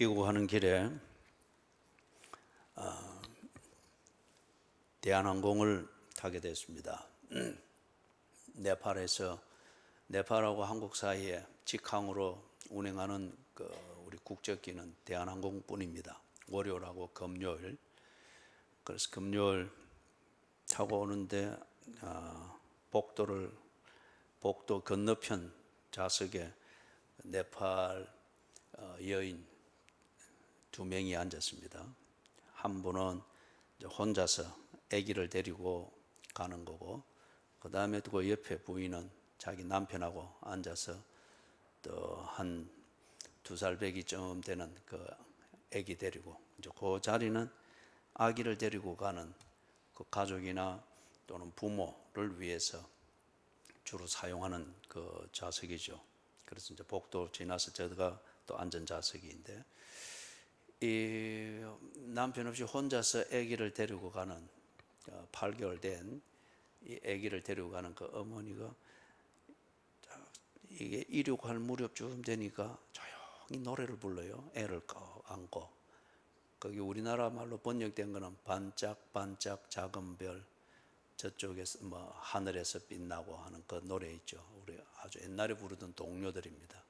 귀국하는 길에 대한항공을 타게 됐습니다. 네팔하고 한국 사이에 직항으로 운행하는 우리 국적기는 대한항공뿐입니다. 월요일하고 금요일. 그래서 금요일 타고 오는데 복도 건너편 좌석에 네팔 여인 2명이 앉았습니다. 한 분은 혼자서 아기를 데리고 가는 거고, 그 다음에 그 옆에 부인은 자기 남편하고 앉아서 또 한 2살 배기쯤 되는 그 아기 데리고, 이제 그 자리는 아기를 데리고 가는 그 가족이나 또는 부모를 위해서 주로 사용하는 그 좌석이죠. 그래서 이제 복도 지나서 저가 또 앉은 좌석인데, 이 남편 없이 혼자서 아기를 데리고 가는 8개월 된 이 아기를 데리고 가는 그 어머니가 이게 이륙할 무렵쯤 되니까 조용히 노래를 불러요. 애를 안고. 거기 우리나라 말로 번역된 거는 반짝반짝 작은 별 저쪽에서 하늘에서 빛나고 하는 그 노래 있죠. 우리 아주 옛날에 부르던 동료들입니다.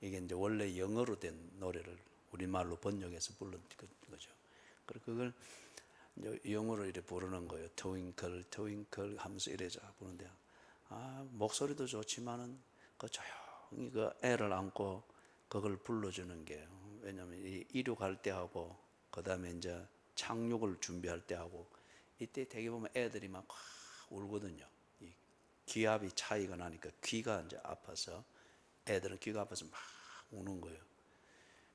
이게 이제 원래 영어로 된 노래를 우리말로 번역해서 부른 거죠. 그리고 그걸 영어로 이렇게 부르는 거예요. Twinkle, twinkle 하면서 이래자 부르는데, 목소리도 좋지만은 그 조용히 그 애를 안고 그걸 불러주는 게, 왜냐면 이륙할 때 하고 그 다음에 이제 착륙을 준비할 때 하고 이때 되게 보면 애들이 막 울거든요. 이 기압이 차이가 나니까 귀가 이제 아파서, 애들은 귀가 아파서 막 우는 거예요.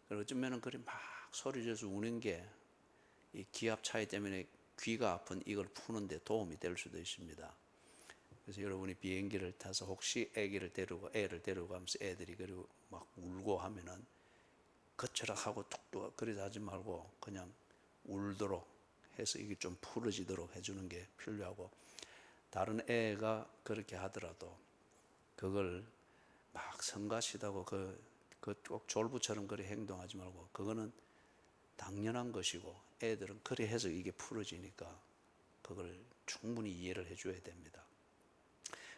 그리고 어쩌면은 그리 막 소리 지르면서 우는 게 이 기압 차이 때문에 귀가 아픈 이걸 푸는데 도움이 될 수도 있습니다. 그래서 여러분이 비행기를 타서 혹시 애를 데리고 가면서 애들이 그리고 막 울고 하면은 거쳐라 하고 툭툭 그러지 하지 말고 그냥 울도록 해서 이게 좀 풀어지도록 해주는 게 필요하고, 다른 애가 그렇게 하더라도 그걸 막 성가시다고 꼭 졸부처럼 그렇게 행동하지 말고, 그거는 당연한 것이고 애들은 그래 해서 이게 풀어지니까 그걸 충분히 이해를 해줘야 됩니다.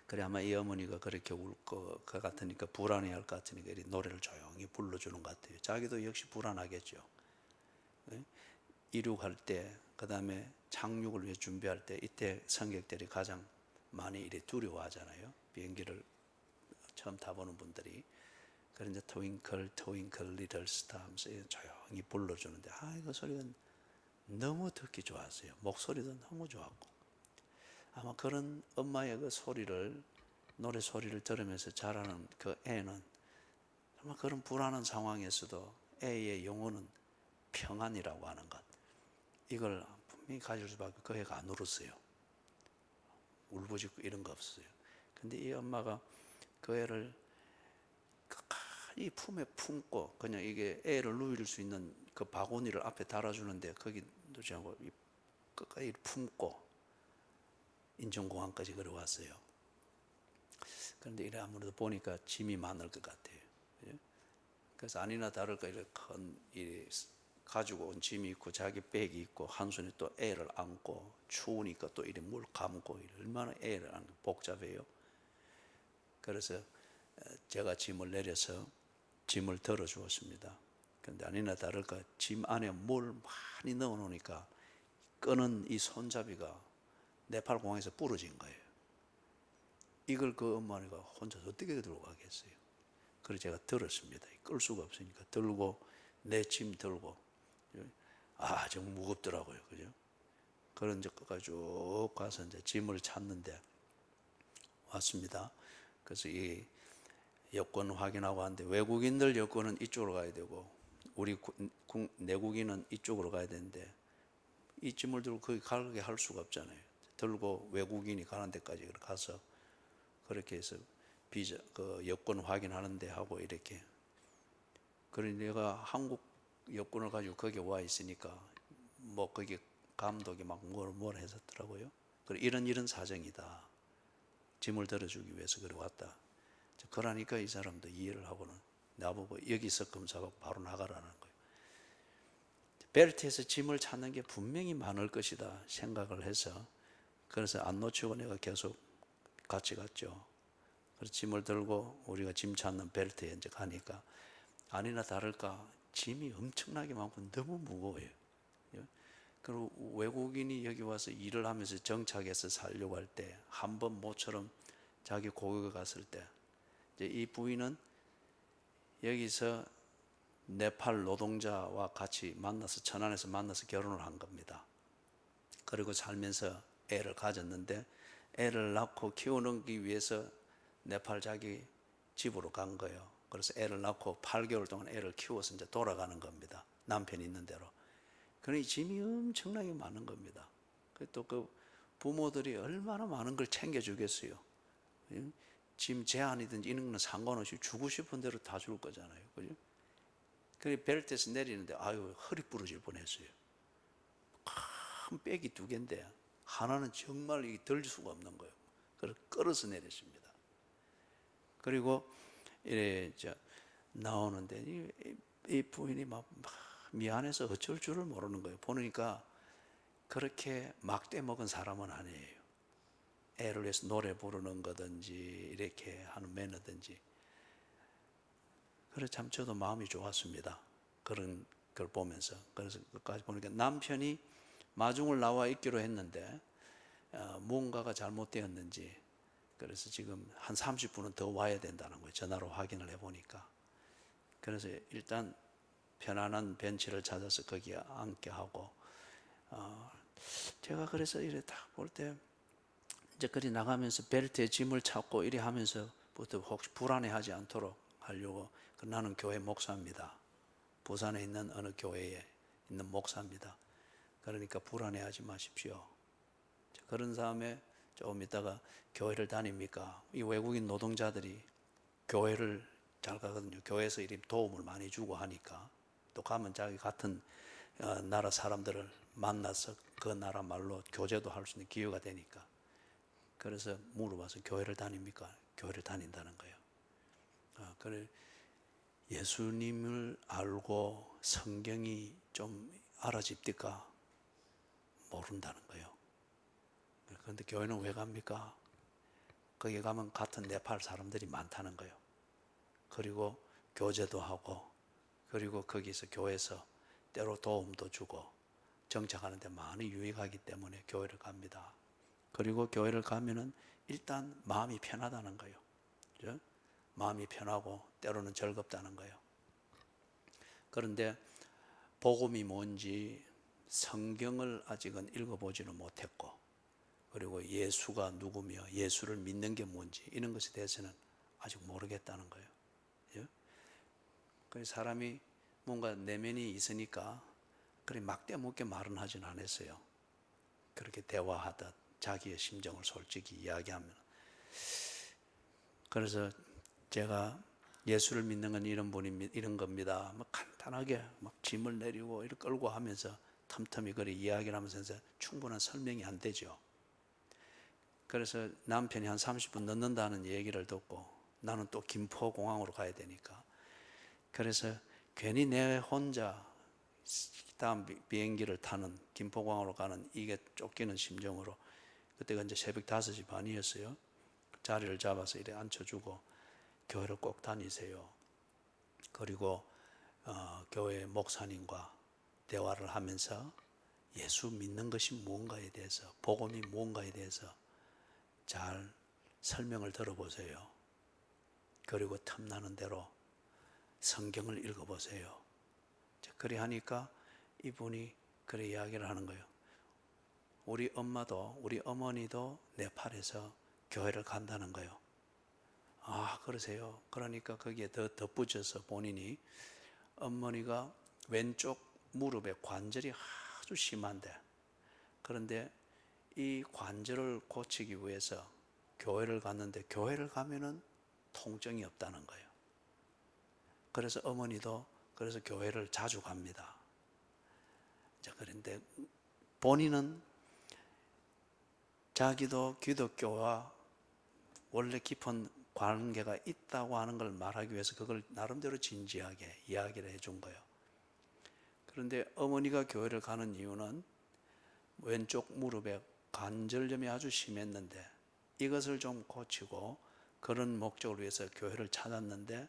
그래 아마 이 어머니가 그렇게 울 것 같으니까, 불안해할 것 같으니까 이 노래를 조용히 불러주는 것 같아요. 자기도 역시 불안하겠죠. 네? 이륙할 때, 그 다음에 착륙을 위해 준비할 때, 이때 승객들이 가장 많이 이래 두려워하잖아요. 비행기를 처음 타보는 분들이. 그래서 이제 Twinkle, Twinkle, Little Star 하면서 조용히 불러주는데, 이거 소리가 너무 듣기 좋았어요. 목소리도 너무 좋았고, 아마 그런 엄마의 그 소리를, 노래 소리를 들으면서 자라는 그 애는 아마 그런 불안한 상황에서도 애의 영혼은 평안이라고 하는 것, 이걸 분명히 가질 수밖에, 그 애가 안 울었어요. 울부짖고 이런 거 없어요. 근데 이 엄마가 그 애를 끝까지 품에 품고 그냥 이게 애를 누일 수 있는 그 바구니를 앞에 달아주는데 거기 놓지 않고 끝까지 품고 인천공항까지 걸어왔어요. 그런데 이래 아무래도 보니까 짐이 많을 것 같아요. 그래서 아니나 다를까 이렇게 큰 가지고 온 짐이 있고 자기 백이 있고 한 손에 또 애를 안고, 추우니까 또 이래 물 감고, 얼마나 애를 안고 복잡해요. 그래서 제가 짐을 내려서 짐을 덜어 주었습니다. 그런데 아니나 다를까 짐 안에 물 많이 넣어 놓으니까 끄는 이 손잡이가 네팔 공항에서 부러진 거예요. 이걸 그 엄마가 혼자 어떻게 들고 가겠어요. 그래서 제가 들었습니다. 끌 수가 없으니까 들고, 내 짐 들고, 좀 무겁더라고요. 그죠? 그런 적 끝까지 쭉 가서 이제 짐을 찾는데 왔습니다. 그래서 이 여권 확인하고 하는데, 외국인들 여권은 이쪽으로 가야 되고 우리 내국인은 이쪽으로 가야 되는데, 이 짐을 들고 거기 가게 할 수가 없잖아요. 들고 외국인이 가는 데까지 가서 그렇게 해서 비자 그 여권 확인하는데 하고 이렇게. 그러니 내가 한국 여권을 가지고 거기 와 있으니까 거기 감독이 막 뭐라 했었더라고요. 그래 이런 사정이다. 짐을 들어주기 위해서 그래 왔다. 그러니까 이 사람도 이해를 하고는 나보고 여기서 검사하고 바로 나가라는 거예요. 벨트에서 짐을 찾는 게 분명히 많을 것이다 생각을 해서, 그래서 안 놓치고 내가 계속 같이 갔죠. 그래서 짐을 들고 우리가 짐 찾는 벨트에 이제 가니까 아니나 다를까 짐이 엄청나게 많고 너무 무거워요. 그리고 외국인이 여기 와서 일을 하면서 정착해서 살려고 할 때 한 번 모처럼 자기 고국에 갔을 때 이제 이 부인은 여기서 네팔 노동자와 같이 만나서 천안에서 만나서 결혼을 한 겁니다. 그리고 살면서 애를 가졌는데 애를 낳고 키우기 위해서 네팔 자기 집으로 간 거예요. 그래서 애를 낳고 8개월 동안 애를 키워서 이제 돌아가는 겁니다. 남편이 있는 대로. 그러니 짐이 엄청나게 많은 겁니다. 또 그 부모들이 얼마나 많은 걸 챙겨주겠어요. 짐 제한이든지 이런 거는 상관없이 주고 싶은 대로 다 줄 거잖아요. 그죠? 그래 벨트에서 내리는데 아유 허리 부러질 뻔했어요. 큰 백이 2개인데 하나는 정말 들 수가 없는 거예요. 그래서 끌어서 내렸습니다. 그리고 이래 나오는데 이 부인이 막 미안해서 어쩔 줄을 모르는 거예요. 보니까 그렇게 막대 먹은 사람은 아니에요. 애를 위해서 노래 부르는 거든지 이렇게 하는 매너든지. 그래서 참 저도 마음이 좋았습니다. 그런 걸 보면서. 그래서 끝까지 보니까 남편이 마중을 나와 있기로 했는데 무언가가 잘못되었는지, 그래서 지금 한 30분은 더 와야 된다는 거예요. 전화로 확인을 해보니까. 그래서 일단 편안한 벤치를 찾아서 거기에 앉게 하고, 제가 그래서 이래 딱 볼 때 이제 그리 나가면서 벨트에 짐을 찾고 이래 하면서부터 혹시 불안해하지 않도록 하려고, 나는 교회 목사입니다. 부산에 있는 어느 교회에 있는 목사입니다. 그러니까 불안해하지 마십시오. 그런 다음에 조금 있다가 교회를 다닙니까? 이 외국인 노동자들이 교회를 잘 가거든요. 교회에서 이렇게 도움을 많이 주고 하니까, 또 가면 자기 같은 나라 사람들을 만나서 그 나라 말로 교제도 할 수 있는 기회가 되니까. 그래서 물어봐서 교회를 다닙니까? 교회를 다닌다는 거예요. 그래 예수님을 알고 성경이 좀 알아집니까? 모른다는 거예요. 그런데 교회는 왜 갑니까? 거기 가면 같은 네팔 사람들이 많다는 거예요. 그리고 교제도 하고, 그리고 거기서 교회에서 때로 도움도 주고 정착하는데 많이 유익하기 때문에 교회를 갑니다. 그리고 교회를 가면은 일단 마음이 편하다는 거예요. 그죠? 마음이 편하고 때로는 즐겁다는 거예요. 그런데 복음이 뭔지 성경을 아직은 읽어보지는 못했고, 그리고 예수가 누구며 예수를 믿는 게 뭔지 이런 것에 대해서는 아직 모르겠다는 거예요. 그 사람이 뭔가 내면이 있으니까 그래 막대 먹게 말은 하진 않았어요. 그렇게 대화하듯 자기의 심정을 솔직히 이야기하면. 그래서 제가 예수를 믿는 건 이런 겁니다. 막 간단하게 막 짐을 내리고 이렇게 끌고 하면서 틈틈이 그래 이야기를 하면서 충분한 설명이 안 되죠. 그래서 남편이 한 30분 늦는다는 얘기를 듣고 나는 또 김포공항으로 가야 되니까, 그래서 괜히 내 혼자 다음 비행기를 타는 김포공항으로 가는 이게 쫓기는 심정으로, 그때가 이제 새벽 5시 반이었어요. 자리를 잡아서 이래 앉혀주고 교회를 꼭 다니세요. 그리고 교회 목사님과 대화를 하면서 예수 믿는 것이 무언가에 대해서, 복음이 무언가에 대해서 잘 설명을 들어보세요. 그리고 틈나는 대로 성경을 읽어보세요. 그래 하니까 이분이 그래 이야기를 하는 거예요. 우리 엄마도 우리 어머니도 네팔에서 교회를 간다는 거예요. 아 그러세요? 그러니까 거기에 더 덧붙여서 본인이 어머니가 왼쪽 무릎에 관절이 아주 심한데, 그런데 이 관절을 고치기 위해서 교회를 갔는데 교회를 가면은 통증이 없다는 거예요. 그래서 어머니도 그래서 교회를 자주 갑니다. 그런데 본인은 자기도 기독교와 원래 깊은 관계가 있다고 하는 걸 말하기 위해서 그걸 나름대로 진지하게 이야기를 해준 거예요. 그런데 어머니가 교회를 가는 이유는 왼쪽 무릎에 관절염이 아주 심했는데 이것을 좀 고치고 그런 목적을 위해서 교회를 찾았는데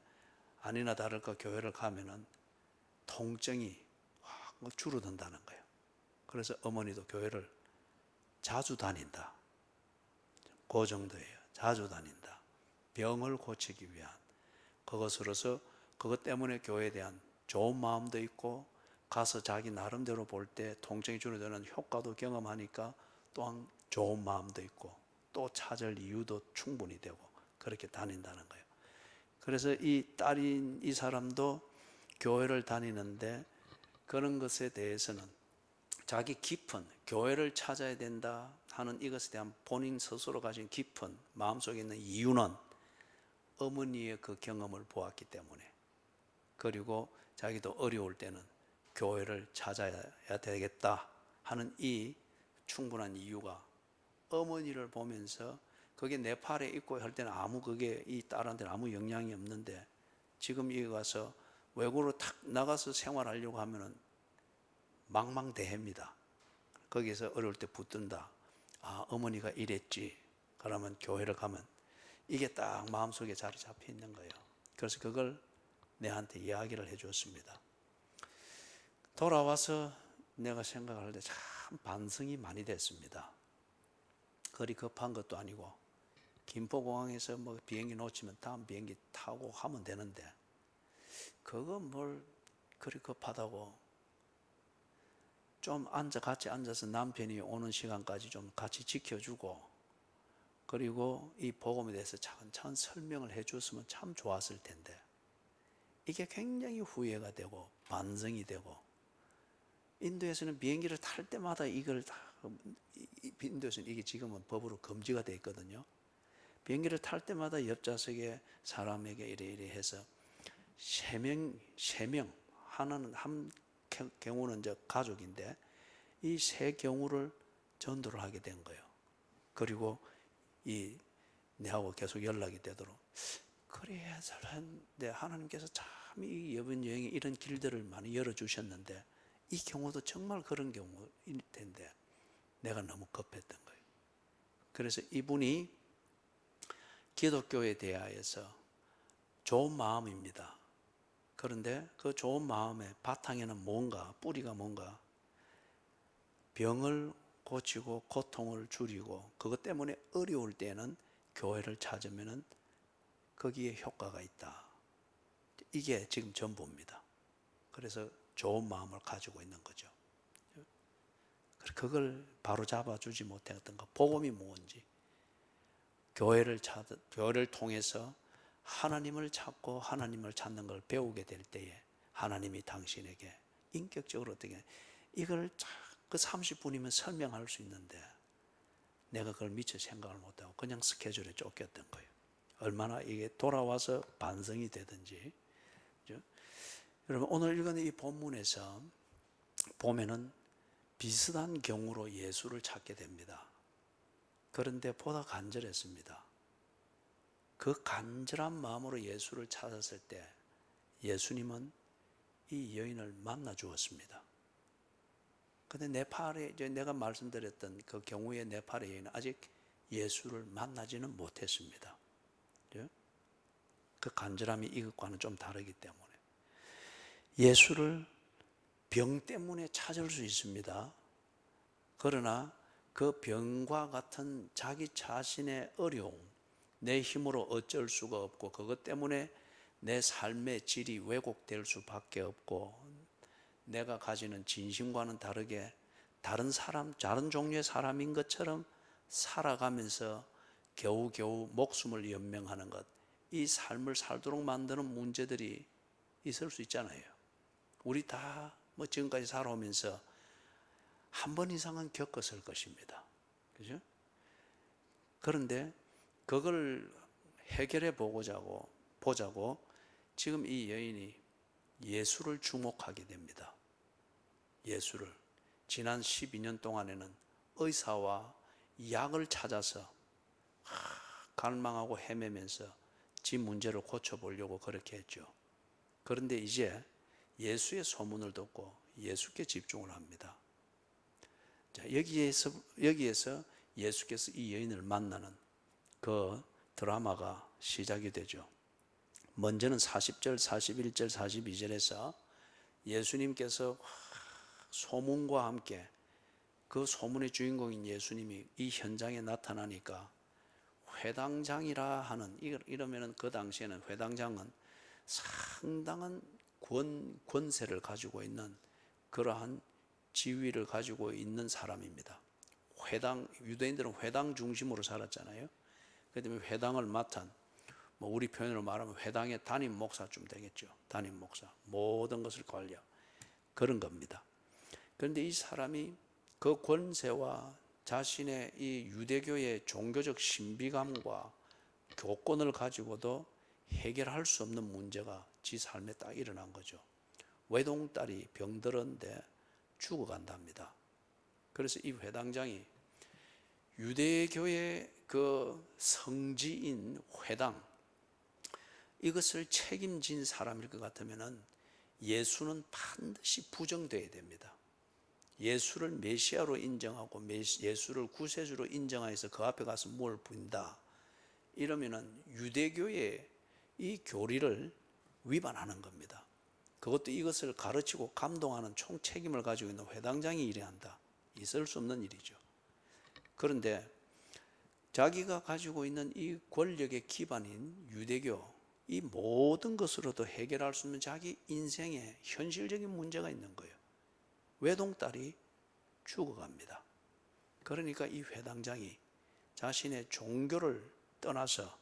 아니나 다를까 교회를 가면은 통증이 확 줄어든다는 거예요. 그래서 어머니도 교회를 자주 다닌다. 그 정도예요. 자주 다닌다. 병을 고치기 위한 그것으로서 그것 때문에 교회에 대한 좋은 마음도 있고 가서 자기 나름대로 볼 때 통증이 줄어드는 효과도 경험하니까 또한 좋은 마음도 있고 또 찾을 이유도 충분히 되고 그렇게 다닌다는 거예요. 그래서 이 딸인 이 사람도 교회를 다니는데 그런 것에 대해서는 자기 깊은 교회를 찾아야 된다 하는 이것에 대한 본인 스스로 가진 깊은 마음속에 있는 이유는 어머니의 그 경험을 보았기 때문에 그리고 자기도 어려울 때는 교회를 찾아야 되겠다 하는 이 충분한 이유가 어머니를 보면서 그게 내 팔에 있고 할 때는 그게 이 딸한테는 아무 영향이 없는데 지금 여기 가서 외국으로 탁 나가서 생활하려고 하면은 망망대해입니다. 거기서 어려울 때 붙든다. 어머니가 이랬지. 그러면 교회를 가면 이게 딱 마음속에 자리 잡혀 있는 거예요. 그래서 그걸 내한테 이야기를 해 줬습니다. 돌아와서 내가 생각할 때 참 반성이 많이 됐습니다. 그리 급한 것도 아니고 김포공항에서 뭐 비행기 놓치면 다음 비행기 타고 하면 되는데 그거 뭘 그리 급하다고 좀 같이 앉아서 남편이 오는 시간까지 좀 같이 지켜주고 그리고 이 복음에 대해서 차근차근 설명을 해줬으면 참 좋았을 텐데 이게 굉장히 후회가 되고 반성이 되고 인도에서는 비행기를 탈 때마다 이걸 다 인도에서는 이게 지금은 법으로 금지가 되어 있거든요. 비행기를 탈 때마다 옆좌석에 사람에게 이래 해서 세 명 하나는 한 경우는 이제 가족인데 이 세 경우를 전도를 하게 된 거예요. 그리고 내하고 계속 연락이 되도록 그래야 잘했는데 하나님께서 참 이 이번 여행에 이런 길들을 많이 열어주셨는데 이 경우도 정말 그런 경우일 텐데 내가 너무 급했던 거예요. 그래서 이분이 기독교에 대하여서 좋은 마음입니다. 그런데 그 좋은 마음의 바탕에는 뭔가 뿌리가 뭔가 병을 고치고 고통을 줄이고 그것 때문에 어려울 때는 교회를 찾으면 거기에 효과가 있다. 이게 지금 전부입니다. 그래서 좋은 마음을 가지고 있는 거죠. 그걸 바로 잡아주지 못했던 거. 복음이 뭔지 교회를 통해서 하나님을 찾고 하나님을 찾는 걸 배우게 될 때에 하나님이 당신에게 인격적으로 어떻게 이걸 그 30분이면 설명할 수 있는데 내가 그걸 미처 생각을 못하고 그냥 스케줄에 쫓겼던 거예요. 얼마나 이게 돌아와서 반성이 되든지. 그렇죠? 여러분 오늘 읽은 이 본문에서 보면은 비슷한 경우로 예수를 찾게 됩니다. 그런데 보다 간절했습니다. 그 간절한 마음으로 예수를 찾았을 때 예수님은 이 여인을 만나 주었습니다. 근데 내 팔에 내가 말씀드렸던 그 경우에 내 팔의 여인은 아직 예수를 만나지는 못했습니다. 그 간절함이 이것과는 좀 다르기 때문에 예수를 병 때문에 찾을 수 있습니다. 그러나 그 병과 같은 자기 자신의 어려움, 내 힘으로 어쩔 수가 없고 그것 때문에 내 삶의 질이 왜곡될 수밖에 없고 내가 가지는 진심과는 다르게 다른 종류의 사람인 것처럼 살아가면서 겨우겨우 목숨을 연명하는 것, 이 삶을 살도록 만드는 문제들이 있을 수 있잖아요. 우리 다 뭐 지금까지 살아오면서 한 번 이상은 겪었을 것입니다. 그죠? 그런데 그걸 해결해 보자고 지금 이 여인이 예수를 주목하게 됩니다. 예수를. 지난 12년 동안에는 의사와 약을 찾아서 갈망하고 헤매면서 지 문제를 고쳐보려고 그렇게 했죠. 그런데 이제 예수의 소문을 듣고 예수께 집중을 합니다. 자, 여기에서 예수께서 이 여인을 만나는 그 드라마가 시작이 되죠. 먼저는 40절, 41절, 42절에서 예수님께서 소문과 함께 그 소문의 주인공인 예수님이 이 현장에 나타나니까 회당장이라 하는, 이러면은 그 당시에는 회당장은 상당한 권세를 가지고 있는 그러한 지위를 가지고 있는 사람입니다. 유대인들은 회당 중심으로 살았잖아요. 그렇기 때문에 회당을 맡은, 우리 표현으로 말하면 회당의 담임 목사쯤 되겠죠. 담임 목사, 모든 것을 관리하고 그런 겁니다. 그런데 이 사람이 그 권세와 자신의 이 유대교의 종교적 신비감과 교권을 가지고도 해결할 수 없는 문제가 지 삶에 딱 일어난 거죠. 외동딸이 병들었는데 죽어간답니다. 그래서 이 회당장이 유대교의 그 성지인 회당, 이것을 책임진 사람일 것 같으면 예수는 반드시 부정되어야 됩니다. 예수를 메시아로 인정하고 예수를 구세주로 인정해서 그 앞에 가서 뭘 부인다, 이러면은 유대교의 이 교리를 위반하는 겁니다. 그것도 이것을 가르치고 감동하는 총책임을 가지고 있는 회당장이 이래야 한다. 있을 수 없는 일이죠. 그런데 자기가 가지고 있는 이 권력의 기반인 유대교, 이 모든 것으로도 해결할 수 없는 자기 인생에 현실적인 문제가 있는 거예요. 외동딸이 죽어갑니다. 그러니까 이 회당장이 자신의 종교를 떠나서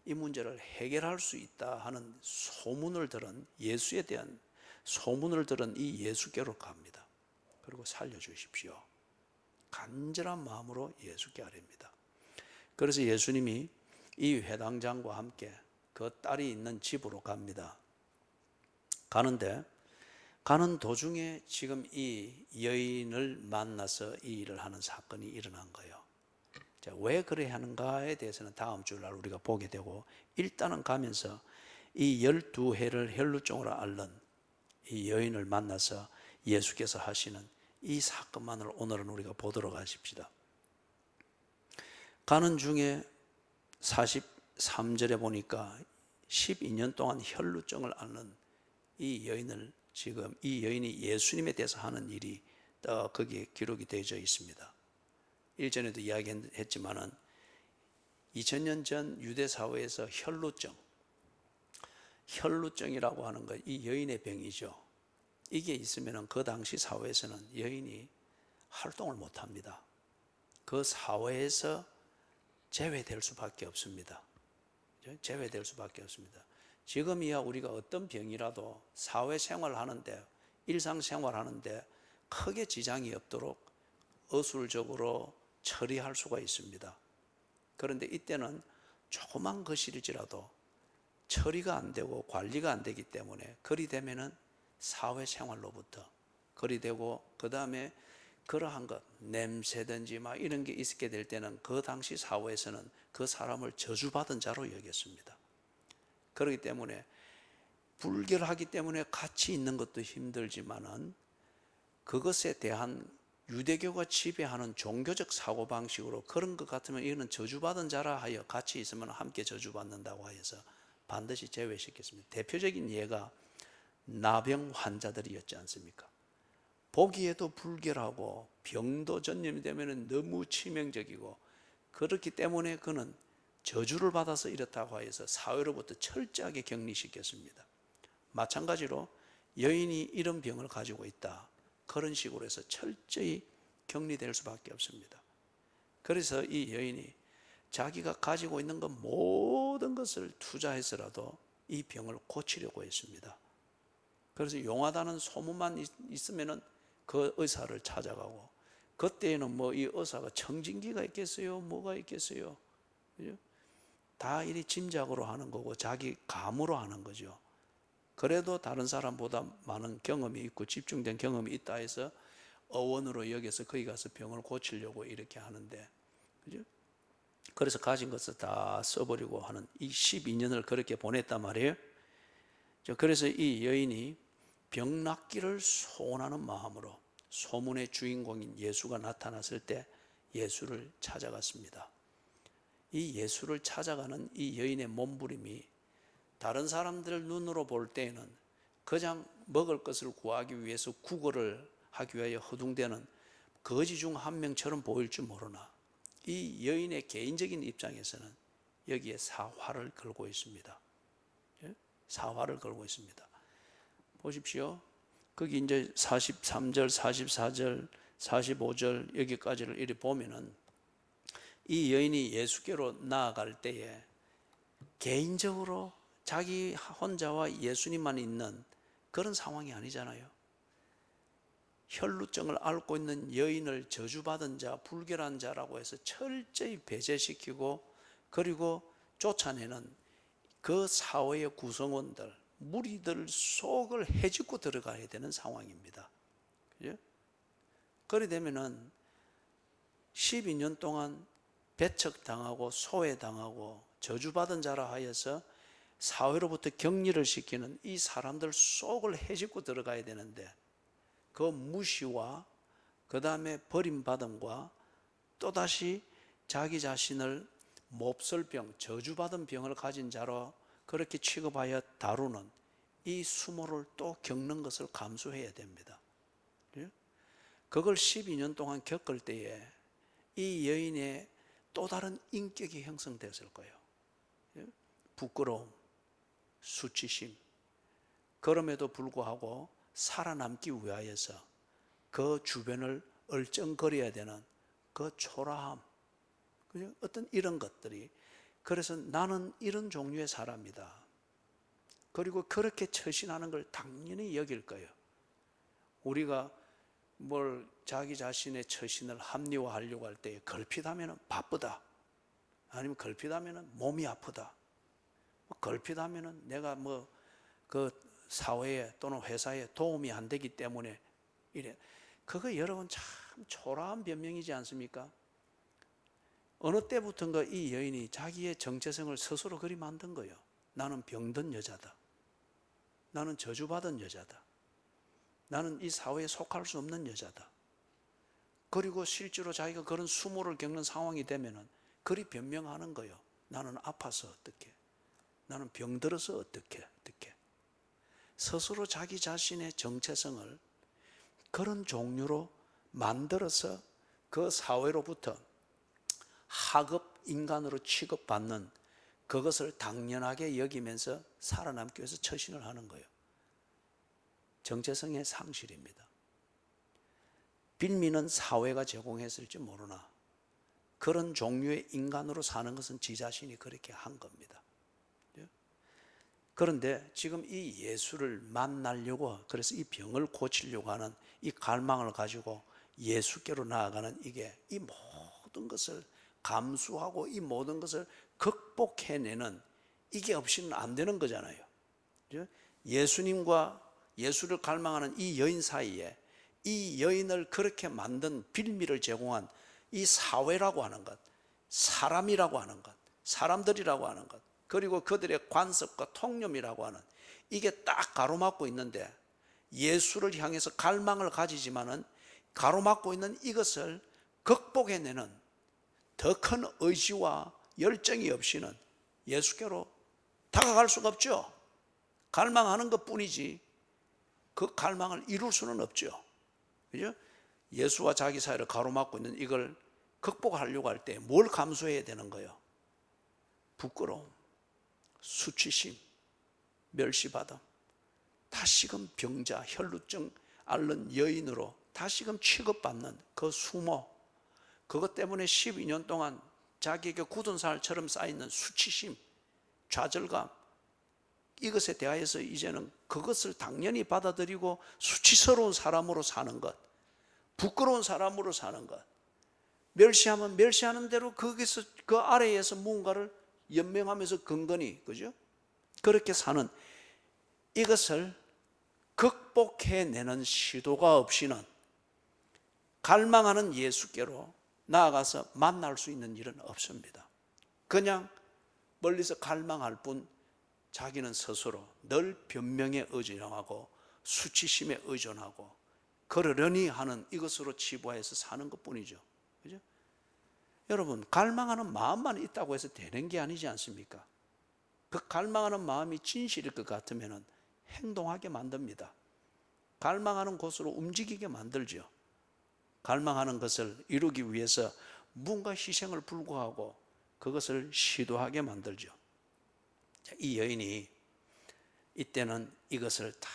이 문제를 해결할 수 있다 하는 소문을 들은, 예수에 대한 소문을 들은 이 예수께로 갑니다. 그리고 살려주십시오. 간절한 마음으로 예수께 아뢰입니다. 그래서 예수님이 이 회당장과 함께 그 딸이 있는 집으로 갑니다. 가는 도중에 지금 이 여인을 만나서 이 일을 하는 사건이 일어난 거예요. 자, 왜 그래 하는가에 대해서는 다음 주날 우리가 보게 되고, 일단은 가면서 이 12해를 혈루증으로 앓는 이 여인을 만나서 예수께서 하시는 이 사건만을 오늘은 우리가 보도록 하십시다. 가는 중에 43절에 보니까 12년 동안 혈루증을 앓는 이 여인을, 지금 이 여인이 예수님에 대해서 하는 일이 거기에 기록이 되어져 있습니다. 일전에도 이야기했지만은 2000년 전 유대 사회에서 혈루증이라고 하는 것, 이 여인의 병이죠. 이게 있으면은 그 당시 사회에서는 여인이 활동을 못 합니다. 그 사회에서 제외될 수밖에 없습니다. 제외될 수밖에 없습니다. 지금이야 우리가 어떤 병이라도 사회생활 하는데, 일상생활 하는데 크게 지장이 없도록 의술적으로 처리할 수가 있습니다. 그런데 이때는 조그만 것일지라도 처리가 안 되고 관리가 안 되기 때문에 그리 되면은 사회생활로부터 거리되고, 그 다음에 그러한 것, 냄새든지 막 이런 게 있게 될 때는 그 당시 사회에서는 그 사람을 저주받은 자로 여겼습니다. 그렇기 때문에 불결하기 때문에 같이 있는 것도 힘들지만은 그것에 대한 유대교가 지배하는 종교적 사고방식으로 그런 것 같으면 이거는 저주받은 자라 하여 같이 있으면 함께 저주받는다고 하여서 반드시 제외시켰습니다. 대표적인 예가 나병 환자들이었지 않습니까? 보기에도 불결하고 병도 전염이 되면 너무 치명적이고, 그렇기 때문에 그는 저주를 받아서 이렇다고 하여서 사회로부터 철저하게 격리시켰습니다. 마찬가지로 여인이 이런 병을 가지고 있다, 그런 식으로 해서 철저히 격리될 수밖에 없습니다. 그래서 이 여인이 자기가 가지고 있는 것 모든 것을 투자해서라도 이 병을 고치려고 했습니다. 그래서 용하다는 소문만 있으면은 그 의사를 찾아가고, 그때에는 뭐 이 의사가 청진기가 있겠어요? 뭐가 있겠어요? 그죠? 다 이리 짐작으로 하는 거고 자기 감으로 하는 거죠. 그래도 다른 사람보다 많은 경험이 있고 집중된 경험이 있다 해서 어원으로 여기서 거기 가서 병을 고치려고 이렇게 하는데, 그죠? 그래서 가진 것을 다 써버리고 하는 이 12년을 그렇게 보냈단 말이에요. 그래서 이 여인이 병 낫기를 소원하는 마음으로 소문의 주인공인 예수가 나타났을 때 예수를 찾아갔습니다. 이 예수를 찾아가는 이 여인의 몸부림이 다른 사람들 눈으로 볼 때에는 그냥 먹을 것을 구하기 위해서 구걸을 하기 위하여 허둥대는 거지 중 한 명처럼 보일지 모르나 이 여인의 개인적인 입장에서는 여기에 사활을 걸고 있습니다. 사활을 걸고 있습니다. 보십시오. 거기 이제 43절, 44절, 45절 여기까지를 이리 보면은 이 여인이 예수께로 나아갈 때에 개인적으로 자기 혼자와 예수님만 있는 그런 상황이 아니잖아요. 혈루증을 앓고 있는 여인을 저주받은 자, 불결한 자라고 해서 철저히 배제시키고 그리고 쫓아내는 그 사회의 구성원들, 무리들 속을 헤집고 들어가야 되는 상황입니다. 그죠? 그래 되면은 12년 동안 배척당하고 소외당하고 저주받은 자라 하여서 사회로부터 격리를 시키는 이 사람들 속을 헤집고 들어가야 되는데 그 무시와 그 다음에 버림받음과 또다시 자기 자신을 몹쓸병, 저주받은 병을 가진 자로 그렇게 취급하여 다루는 이 수모를 또 겪는 것을 감수해야 됩니다. 그걸 12년 동안 겪을 때에 이 여인의 또 다른 인격이 형성됐을 거예요. 부끄러움, 수치심, 그럼에도 불구하고 살아남기 위하여서 그 주변을 얼쩡거려야 되는 그 초라함, 어떤 이런 것들이, 그래서 나는 이런 종류의 사람이다. 그리고 그렇게 처신하는 걸 당연히 여길 거예요. 우리가 뭘 자기 자신의 처신을 합리화하려고 할 때 걸핏하면 바쁘다, 아니면 걸핏하면 몸이 아프다, 걸핏하면 내가 뭐 그 사회에 또는 회사에 도움이 안 되기 때문에 이래. 그거 여러분 참 초라한 변명이지 않습니까? 어느 때부턴가 이 여인이 자기의 정체성을 스스로 그리 만든 거예요. 나는 병든 여자다. 나는 저주받은 여자다. 나는 이 사회에 속할 수 없는 여자다. 그리고 실제로 자기가 그런 수모를 겪는 상황이 되면은 그리 변명하는 거예요. 나는 아파서 어떻게, 나는 병들어서 어떻게. 스스로 자기 자신의 정체성을 그런 종류로 만들어서 그 사회로부터 하급 인간으로 취급받는 그것을 당연하게 여기면서 살아남기 위해서 처신을 하는 거예요. 정체성의 상실입니다. 빌미는 사회가 제공했을지 모르나 그런 종류의 인간으로 사는 것은 지 자신이 그렇게 한 겁니다. 그런데 지금 이 예수를 만나려고, 그래서 이 병을 고치려고 하는 이 갈망을 가지고 예수께로 나아가는 이게 이 모든 것을 감수하고 이 모든 것을 극복해내는 이게 없이는 안 되는 거잖아요. 예수님과 예수를 갈망하는 이 여인 사이에 이 여인을 그렇게 만든 빌미를 제공한 이 사회라고 하는 것, 사람이라고 하는 것, 사람들이라고 하는 것, 그리고 그들의 관습과 통념이라고 하는 이게 딱 가로막고 있는데 예수를 향해서 갈망을 가지지만은 가로막고 있는 이것을 극복해내는 더 큰 의지와 열정이 없이는 예수께로 다가갈 수가 없죠. 갈망하는 것 뿐이지 그 갈망을 이룰 수는 없죠. 그죠? 예수와 자기 사이를 가로막고 있는 이걸 극복하려고 할 때 뭘 감수해야 되는 거예요? 부끄러움, 수치심, 멸시받음, 다시금 병자, 혈루증 앓는 여인으로 다시금 취급받는 그 수모, 그것 때문에 12년 동안 자기에게 굳은 살처럼 쌓이는 수치심, 좌절감, 이것에 대하여서 이제는 그것을 당연히 받아들이고 수치스러운 사람으로 사는 것, 부끄러운 사람으로 사는 것, 멸시하면 멸시하는 대로 거기서 그 아래에서 무언가를 연명하면서 근근히, 그죠? 그렇게 사는 이것을 극복해내는 시도가 없이는 갈망하는 예수께로 나아가서 만날 수 있는 일은 없습니다. 그냥 멀리서 갈망할 뿐 자기는 스스로 늘 변명에 의존하고 수치심에 의존하고 그러려니 하는 이것으로 치부해서 사는 것뿐이죠. 그죠? 여러분, 갈망하는 마음만 있다고 해서 되는 게 아니지 않습니까? 그 갈망하는 마음이 진실일 것 같으면 행동하게 만듭니다. 갈망하는 곳으로 움직이게 만들죠. 갈망하는 것을 이루기 위해서 뭔가 희생을 불구하고 그것을 시도하게 만들죠. 이 여인이 이때는 이것을 다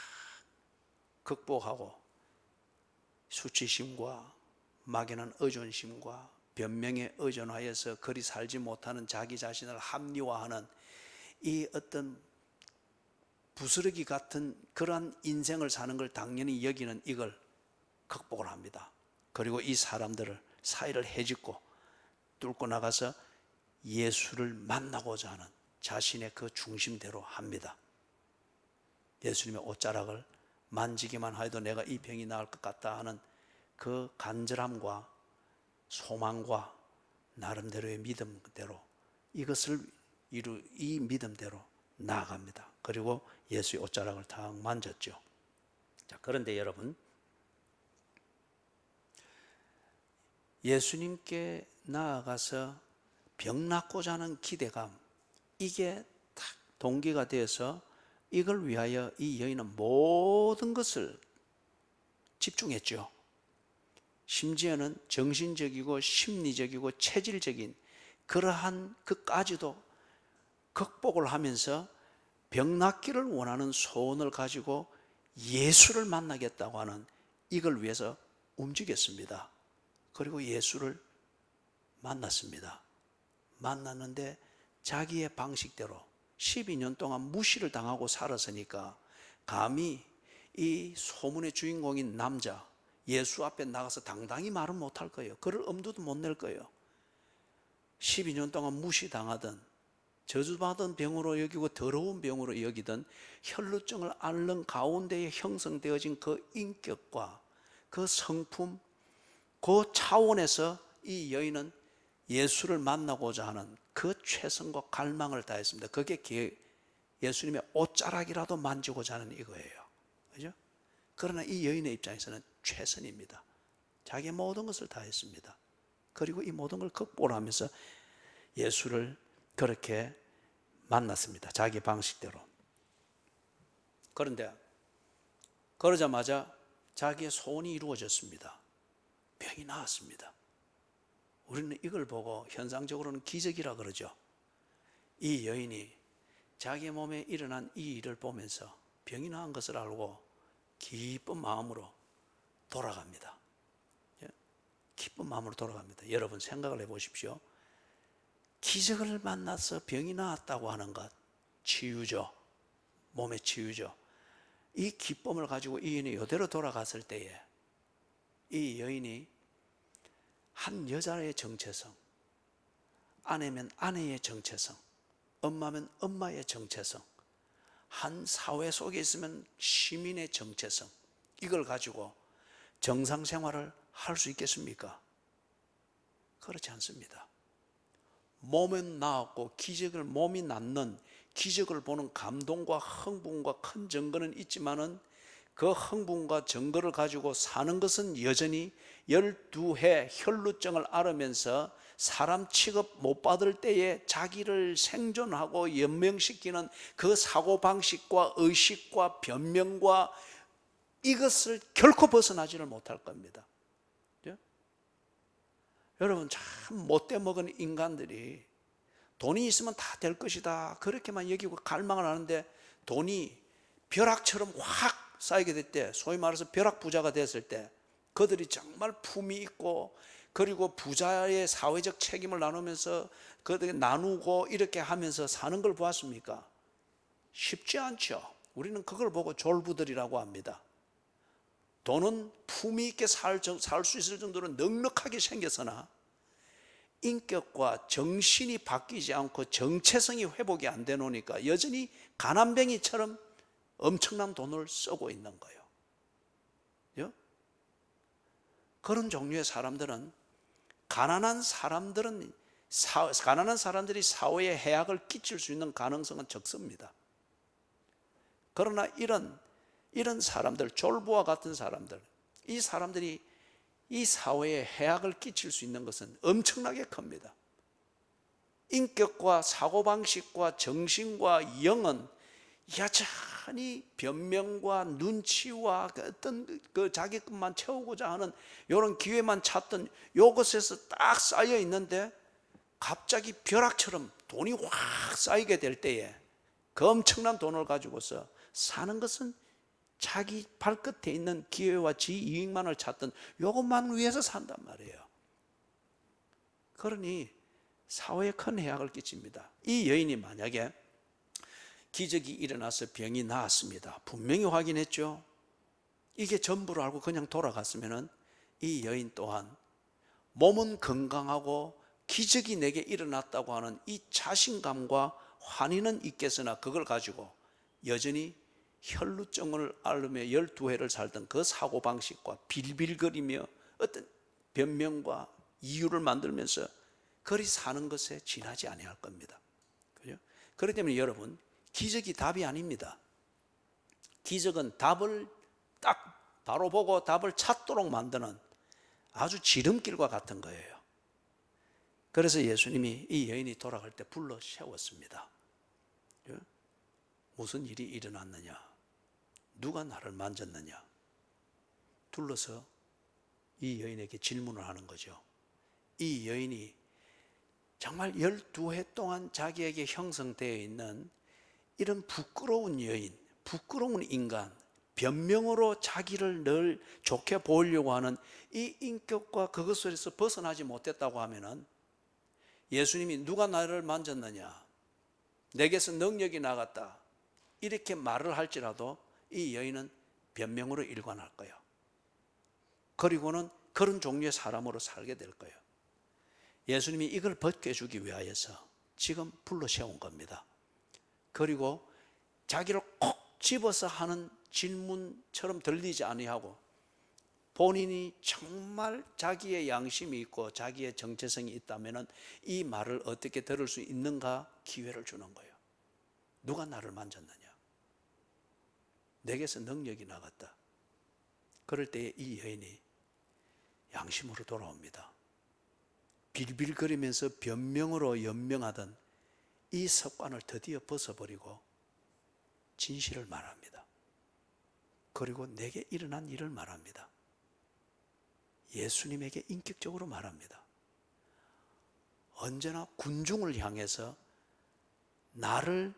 극복하고 수치심과 막연한 의존심과 변명에 의존하여서 그리 살지 못하는 자기 자신을 합리화하는 이 어떤 부스러기 같은 그러한 인생을 사는 걸 당연히 여기는 이걸 극복을 합니다. 그리고 이 사람들을 사이를 헤집고 뚫고 나가서 예수를 만나고자 하는 자신의 그 중심대로 합니다. 예수님의 옷자락을 만지기만 하여도 내가 이 병이 나을 것 같다 하는 그 간절함과 소망과 나름대로의 믿음대로 이것을 이 믿음대로 나아갑니다. 그리고 예수의 옷자락을 탁 만졌죠. 자, 그런데 여러분, 예수님께 나아가서 병 낫고자 하는 기대감, 이게 딱 동기가 되어서 이걸 위하여 이 여인은 모든 것을 집중했죠. 심지어는 정신적이고 심리적이고 체질적인 그러한 것까지도 극복을 하면서 병 낫기를 원하는 소원을 가지고 예수를 만나겠다고 하는 이걸 위해서 움직였습니다. 그리고 예수를 만났습니다. 만났는데 자기의 방식대로 12년 동안 무시를 당하고 살았으니까 감히 이 소문의 주인공인 남자 예수 앞에 나가서 당당히 말은 못할 거예요. 그럴 엄두도 못 낼 거예요. 12년 동안 무시당하던 저주받은 병으로 여기고 더러운 병으로 여기던 혈루증을 앓는 가운데에 형성되어진 그 인격과 그 성품, 그 차원에서 이 여인은 예수를 만나고자 하는 그 최선과 갈망을 다했습니다. 그게 예수님의 옷자락이라도 만지고자 하는 이거예요. 그죠? 그러나 이 여인의 입장에서는 최선입니다. 자기의 모든 것을 다했습니다. 그리고 이 모든 걸 극복을 하면서 예수를 그렇게 만났습니다. 자기 방식대로. 그런데 그러자마자 자기의 소원이 이루어졌습니다. 병이 나았습니다. 우리는 이걸 보고 현상적으로는 기적이라 그러죠. 이 여인이 자기 몸에 일어난 이 일을 보면서 병이 나은 것을 알고 기쁜 마음으로 돌아갑니다. 기쁜 마음으로 돌아갑니다. 여러분 생각을 해보십시오. 기적을 만나서 병이 나았다고 하는 것, 치유죠. 몸의 치유죠. 이 기쁨을 가지고 이 여인이 이대로 돌아갔을 때에 이 여인이 한 여자의 정체성, 아내면 아내의 정체성, 엄마면 엄마의 정체성, 한 사회 속에 있으면 시민의 정체성, 이걸 가지고 정상 생활을 할 수 있겠습니까? 그렇지 않습니다. 몸은 나았고 기적을 몸이 낫는 기적을 보는 감동과 흥분과 큰 증거는 있지만은 그 흥분과 증거를 가지고 사는 것은 여전히 12해 혈루증을 앓으면서 사람 취급 못 받을 때에 자기를 생존하고 연명시키는 그 사고방식과 의식과 변명과 이것을 결코 벗어나지를 못할 겁니다. 여러분 참 못돼 먹은 인간들이 돈이 있으면 다 될 것이다 그렇게만 여기고 갈망을 하는데 돈이 벼락처럼 확 쌓이게 될 때, 소위 말해서 벼락부자가 됐을 때 그들이 정말 품이 있고 그리고 부자의 사회적 책임을 나누면서 그들이 나누고 이렇게 하면서 사는 걸 보았습니까? 쉽지 않죠. 우리는 그걸 보고 졸부들이라고 합니다. 돈은 품위 있게 살 수 있을 정도로 넉넉하게 생겼으나 인격과 정신이 바뀌지 않고 정체성이 회복이 안 돼 놓으니까 여전히 가난뱅이처럼 엄청난 돈을 쓰고 있는 거예요. 그런 종류의 사람들은 가난한 사람들이 사회에 해악을 끼칠 수 있는 가능성은 적습니다. 그러나 이런 이런 사람들, 졸부와 같은 사람들, 이 사람들이 이 사회에 해악을 끼칠 수 있는 것은 엄청나게 큽니다. 인격과 사고방식과 정신과 영은 여전히 변명과 눈치와 어떤 자기 것만 채우고자 하는 이런 기회만 찾던 이것에서 딱 쌓여 있는데, 갑자기 벼락처럼 돈이 확 쌓이게 될 때에 그 엄청난 돈을 가지고서 사는 것은 자기 발끝에 있는 기회와 지이익만을 찾던 이것만 위해서 산단 말이에요. 그러니 사회에 큰 해악을 끼칩니다. 이 여인이 만약에 기적이 일어나서 병이 나았습니다. 분명히 확인했죠. 이게 전부를 알고 그냥 돌아갔으면 이 여인 또한 몸은 건강하고 기적이 내게 일어났다고 하는 이 자신감과 환희는 있겠으나, 그걸 가지고 여전히 혈루증을 앓으며 12해를 살던 그 사고방식과 빌빌거리며 어떤 변명과 이유를 만들면서 그리 사는 것에 지나지 아니할 겁니다. 그죠? 그렇기 때문에 여러분, 기적이 답이 아닙니다. 기적은 답을 딱 바로 보고 답을 찾도록 만드는 아주 지름길과 같은 거예요. 그래서 예수님이 이 여인이 돌아갈 때 불러 세웠습니다. 무슨 일이 일어났느냐? 누가 나를 만졌느냐? 둘러서 이 여인에게 질문을 하는 거죠. 이 여인이 정말 12해 동안 자기에게 형성되어 있는 이런 부끄러운 여인, 부끄러운 인간, 변명으로 자기를 늘 좋게 보이려고 하는 이 인격과 그것에서 벗어나지 못했다고 하면은, 예수님이 누가 나를 만졌느냐, 내게서 능력이 나갔다, 이렇게 말을 할지라도 이 여인은 변명으로 일관할 거예요. 그리고는 그런 종류의 사람으로 살게 될 거예요. 예수님이 이걸 벗겨주기 위하여서 지금 불러 세운 겁니다. 그리고 자기를 콕 집어서 하는 질문처럼 들리지 아니하고, 본인이 정말 자기의 양심이 있고 자기의 정체성이 있다면 이 말을 어떻게 들을 수 있는가 기회를 주는 거예요. 누가 나를 만졌느냐? 내게서 능력이 나갔다. 그럴 때에 이 여인이 양심으로 돌아옵니다. 빌빌거리면서 변명으로 연명하던 이 습관을 드디어 벗어버리고 진실을 말합니다. 그리고 내게 일어난 일을 말합니다. 예수님에게 인격적으로 말합니다. 언제나 군중을 향해서 나를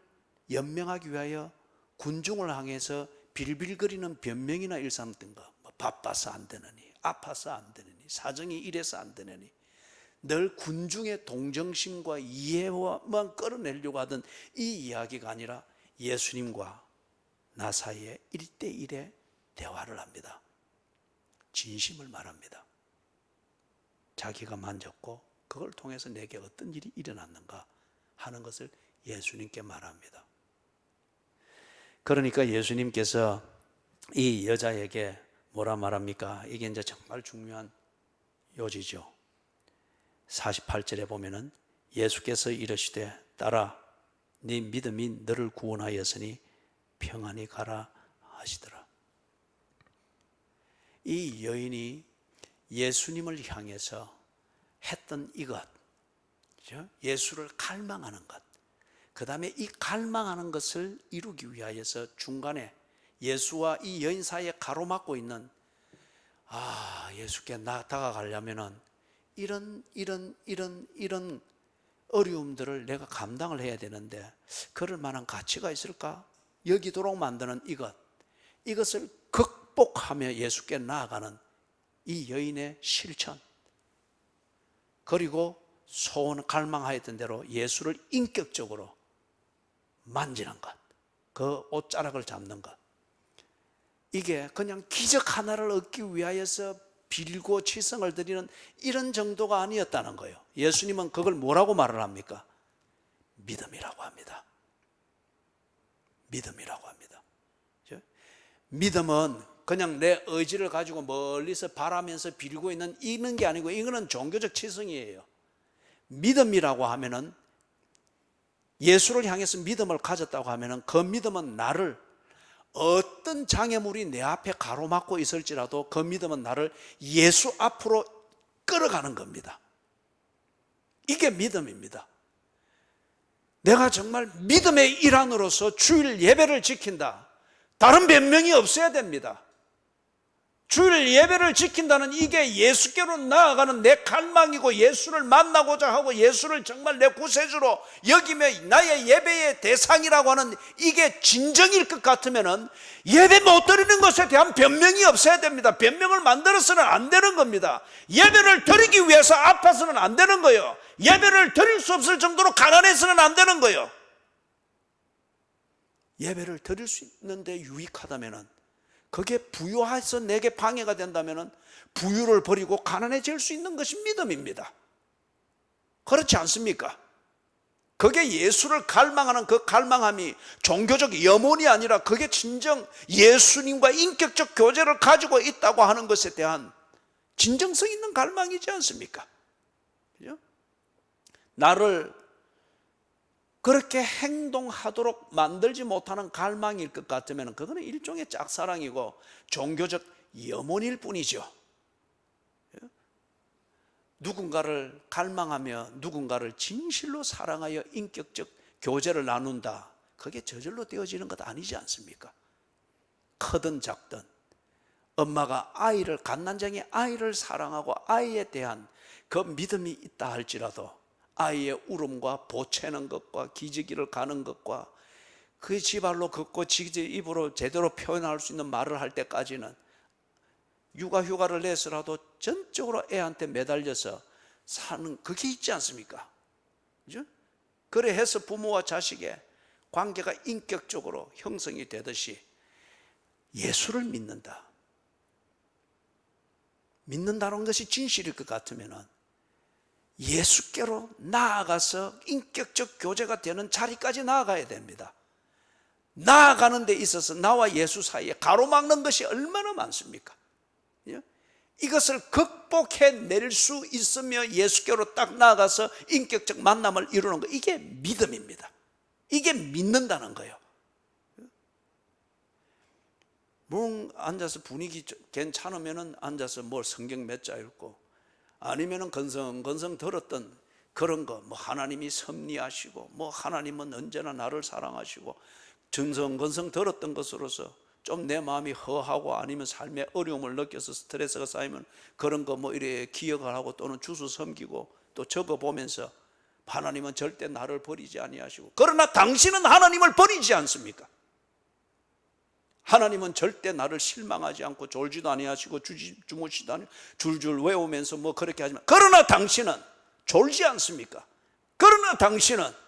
연명하기 위하여 군중을 향해서 빌빌거리는 변명이나 일삼던 거, 바빠서 안 되느니, 아파서 안 되느니, 사정이 이래서 안 되느니, 늘 군중의 동정심과 이해만 끌어내려고 하던 이 이야기가 아니라 예수님과 나 사이에 1대1의 대화를 합니다. 진심을 말합니다. 자기가 만졌고 그걸 통해서 내게 어떤 일이 일어났는가 하는 것을 예수님께 말합니다. 그러니까 예수님께서 이 여자에게 뭐라 말합니까? 이게 이제 정말 중요한 요지죠. 48절에 보면은 예수께서 이르시되 딸아 네 믿음이 너를 구원하였으니 평안히 가라 하시더라. 이 여인이 예수님을 향해서 했던 이것, 예수를 갈망하는 것, 그 다음에 이 갈망하는 것을 이루기 위하여서 중간에 예수와 이 여인 사이에 가로막고 있는, 예수께 다가가려면은 이런 어려움들을 내가 감당을 해야 되는데 그럴 만한 가치가 있을까? 여기도록 만드는 이것을 극복하며 예수께 나아가는 이 여인의 실천, 그리고 소원 갈망하였던 대로 예수를 인격적으로 만지는 것, 그 옷자락을 잡는 것, 이게 그냥 기적 하나를 얻기 위하여서 빌고 치성을 드리는 이런 정도가 아니었다는 거예요. 예수님은 그걸 뭐라고 말을 합니까? 믿음이라고 합니다. 믿음이라고 합니다. 믿음은 그냥 내 의지를 가지고 멀리서 바라면서 빌고 있는 게 아니고, 이거는 종교적 치성이에요. 믿음이라고 하면은, 예수를 향해서 믿음을 가졌다고 하면은 그 믿음은 나를 어떤 장애물이 내 앞에 가로막고 있을지라도 그 믿음은 나를 예수 앞으로 끌어가는 겁니다. 이게 믿음입니다. 내가 정말 믿음의 일환으로서 주일 예배를 지킨다. 다른 변명이 없어야 됩니다. 주일 예배를 지킨다는 이게 예수께로 나아가는 내 갈망이고, 예수를 만나고자 하고 예수를 정말 내 구세주로 여기며 나의 예배의 대상이라고 하는 이게 진정일 것 같으면 예배 못 드리는 것에 대한 변명이 없어야 됩니다. 변명을 만들어서는 안 되는 겁니다. 예배를 드리기 위해서 아파서는 안 되는 거예요. 예배를 드릴 수 없을 정도로 가난해서는 안 되는 거예요. 예배를 드릴 수 있는데 유익하다면, 그게 부유해서 내게 방해가 된다면 부유를 버리고 가난해질 수 있는 것이 믿음입니다. 그렇지 않습니까? 그게 예수를 갈망하는 그 갈망함이 종교적 염원이 아니라 그게 진정 예수님과 인격적 교제를 가지고 있다고 하는 것에 대한 진정성 있는 갈망이지 않습니까? 그죠? 나를 그렇게 행동하도록 만들지 못하는 갈망일 것 같으면 그거는 일종의 짝사랑이고 종교적 염원일 뿐이죠. 누군가를 갈망하며 누군가를 진실로 사랑하여 인격적 교제를 나눈다, 그게 저절로 되어지는 것 아니지 않습니까? 크든 작든 엄마가 아이를, 갓난쟁이 아이를 사랑하고 아이에 대한 그 믿음이 있다 할지라도 아이의 울음과 보채는 것과 기저귀를 가는 것과 그 지발로 걷고 입으로 제대로 표현할 수 있는 말을 할 때까지는 육아휴가를 내서라도 전적으로 애한테 매달려서 사는 그게 있지 않습니까? 그죠? 그래 해서 부모와 자식의 관계가 인격적으로 형성이 되듯이 예수를 믿는다는 것이 진실일 것 같으면 예수께로 나아가서 인격적 교제가 되는 자리까지 나아가야 됩니다. 나아가는 데 있어서 나와 예수 사이에 가로막는 것이 얼마나 많습니까? 이것을 극복해낼 수 있으며 예수께로 딱 나아가서 인격적 만남을 이루는 것, 이게 믿음입니다. 이게 믿는다는 거예요. 뭉 앉아서 분위기 괜찮으면 앉아서 뭘 성경 몇 자 읽고, 아니면 건성건성 들었던 그런 거, 뭐 하나님이 섭리하시고 뭐 하나님은 언제나 나를 사랑하시고 정성건성 들었던 것으로서 좀 내 마음이 허하고 아니면 삶의 어려움을 느껴서 스트레스가 쌓이면 그런 거 뭐 이래 기억을 하고 또는 주워 섬기고 또 적어보면서 하나님은 절대 나를 버리지 아니하시고, 그러나 당신은 하나님을 버리지 않습니까? 하나님은 절대 나를 실망하지 않고 졸지도 아니하시고 주무시도 아니하시고 줄줄 외우면서 뭐 그렇게 하지만, 그러나 당신은 졸지 않습니까? 그러나 당신은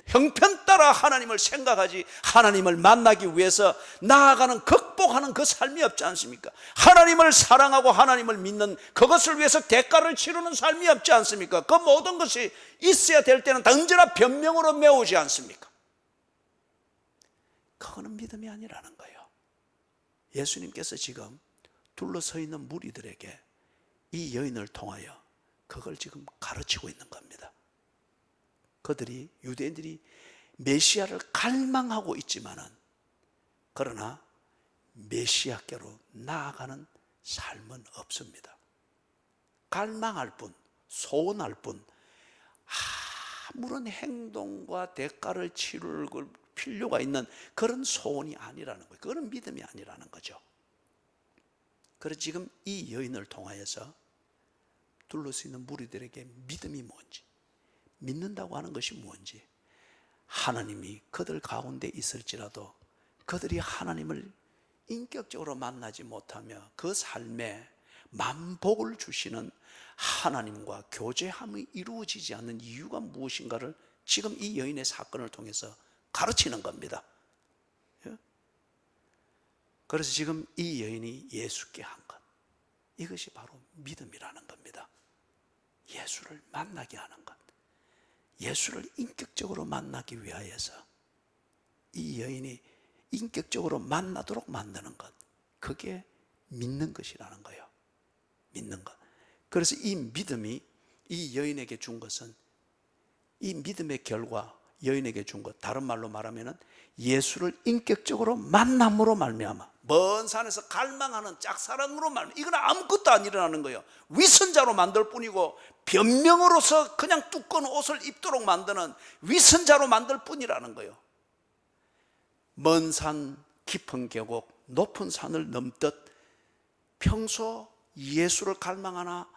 형편 따라 하나님을 생각하지 하나님을 만나기 위해서 나아가는, 극복하는 그 삶이 없지 않습니까? 하나님을 사랑하고 하나님을 믿는 그것을 위해서 대가를 치르는 삶이 없지 않습니까? 그 모든 것이 있어야 될 때는 언제나 변명으로 메우지 않습니까? 그거는 믿음이 아니라는 거예요. 예수님께서 지금 둘러서 있는 무리들에게 이 여인을 통하여 그걸 지금 가르치고 있는 겁니다. 그들이, 유대인들이 메시아를 갈망하고 있지만은, 그러나 메시아께로 나아가는 삶은 없습니다. 갈망할 뿐, 소원할 뿐, 아무런 행동과 대가를 치를 필요가 있는 그런 소원이 아니라는 거예요. 그런 믿음이 아니라는 거죠. 그래서 지금 이 여인을 통하여서 둘러서 있는 무리들에게 믿음이 뭔지, 믿는다고 하는 것이 뭔지, 하나님이 그들 가운데 있을지라도 그들이 하나님을 인격적으로 만나지 못하며 그 삶에 만복을 주시는 하나님과 교제함이 이루어지지 않는 이유가 무엇인가를 지금 이 여인의 사건을 통해서 가르치는 겁니다. 그래서 지금 이 여인이 예수께 한 것, 이것이 바로 믿음이라는 겁니다. 예수를 만나게 하는 것, 예수를 인격적으로 만나기 위하여서 이 여인이 인격적으로 만나도록 만드는 것, 그게 믿는 것이라는 거예요. 믿는 것. 그래서 이 믿음이 이 여인에게 준 것은, 이 믿음의 결과, 여인에게 준 것, 다른 말로 말하면 예수를 인격적으로 만남으로 말미암아, 먼 산에서 갈망하는 짝사랑으로 말미암아, 이건 아무것도 안 일어나는 거예요. 위선자로 만들 뿐이고, 변명으로서 그냥 두꺼운 옷을 입도록 만드는 위선자로 만들 뿐이라는 거예요. 먼 산, 깊은 계곡, 높은 산을 넘듯 평소 예수를 갈망하나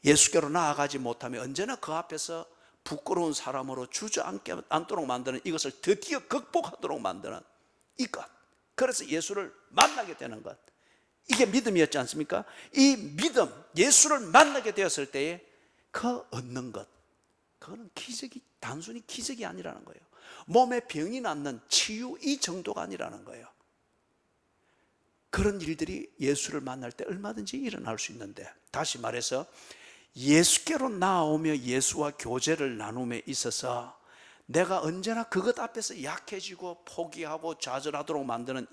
예수께로 나아가지 못하며 언제나 그 앞에서 부끄러운 사람으로 주저앉도록 만드는, 이것을 드디어 극복하도록 만드는 이것, 그래서 예수를 만나게 되는 것, 이게 믿음이었지 않습니까? 이 믿음, 예수를 만나게 되었을 때에 그 얻는 것, 그거는 기적이, 단순히 기적이 아니라는 거예요. 몸에 병이 낫는 치유, 이 정도가 아니라는 거예요. 그런 일들이 예수를 만날 때 얼마든지 일어날 수 있는데, 다시 말해서 예수께로 나아오며 예수와 교제를 나눔에 있어서 내가 언제나 그것 앞에서 약해지고 포기하고 좌절하도록 만드는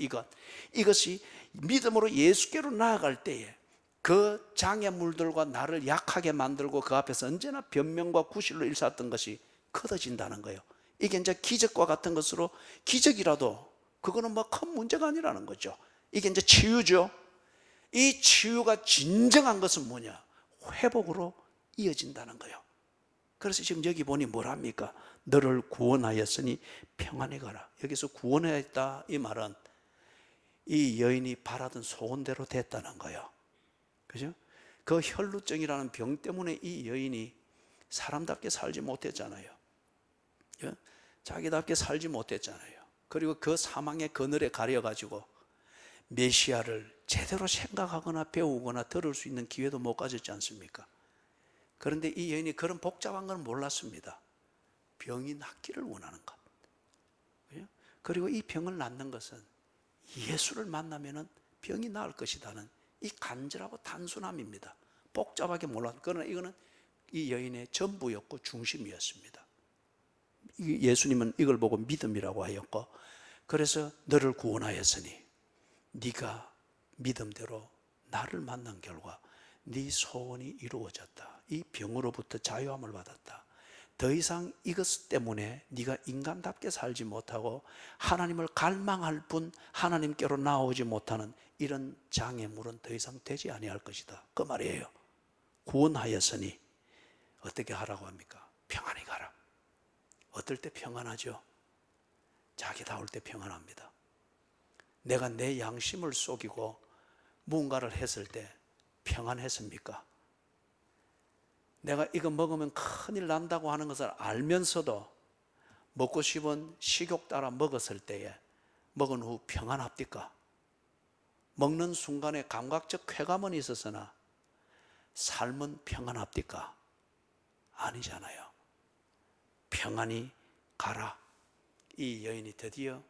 이것이 믿음으로 예수께로 나아갈 때에 그 장애물들과 나를 약하게 만들고 그 앞에서 언제나 변명과 구실로 일삼았던 것이 커져진다는 거예요. 이게 이제 기적과 같은 것으로, 기적이라도 그거는 뭐 큰 문제가 아니라는 거죠. 이게 이제 치유죠. 이 치유가 진정한 것은 뭐냐? 회복으로 이어진다는 거예요. 그래서 지금 여기 보니 뭐랍니까? 너를 구원하였으니 평안히 가라. 여기서 구원하였다, 이 말은 이 여인이 바라던 소원대로 됐다는 거예요. 그죠? 그 혈루증이라는 병 때문에 이 여인이 사람답게 살지 못했잖아요. 자기답게 살지 못했잖아요. 그리고 그 사망의 그늘에 가려가지고 메시아를 제대로 생각하거나 배우거나 들을 수 있는 기회도 못 가졌지 않습니까? 그런데 이 여인이 그런 복잡한 건 몰랐습니다. 병이 낫기를 원하는 것. 그리고 이 병을 낫는 것은 예수를 만나면 병이 나을 것이라는 이 간절하고 단순함입니다. 복잡하게 몰랐. 그러나 이거는 이 여인의 전부였고 중심이었습니다. 예수님은 이걸 보고 믿음이라고 하였고, 그래서 너를 구원하였으니 네가 믿음대로 나를 만난 결과 네 소원이 이루어졌다. 이 병으로부터 자유함을 받았다. 더 이상 이것 때문에 네가 인간답게 살지 못하고 하나님을 갈망할 뿐 하나님께로 나오지 못하는 이런 장애물은 더 이상 되지 아니할 것이다, 그 말이에요. 구원하였으니 어떻게 하라고 합니까? 평안히 가라. 어떨 때 평안하죠? 자기다울 때 평안합니다. 내가 내 양심을 속이고 무언가를 했을 때 평안했습니까? 내가 이거 먹으면 큰일 난다고 하는 것을 알면서도 먹고 싶은 식욕 따라 먹었을 때에 먹은 후 평안합니까? 먹는 순간에 감각적 쾌감은 있었으나 삶은 평안합니까? 아니잖아요. 평안히 가라. 이 여인이 드디어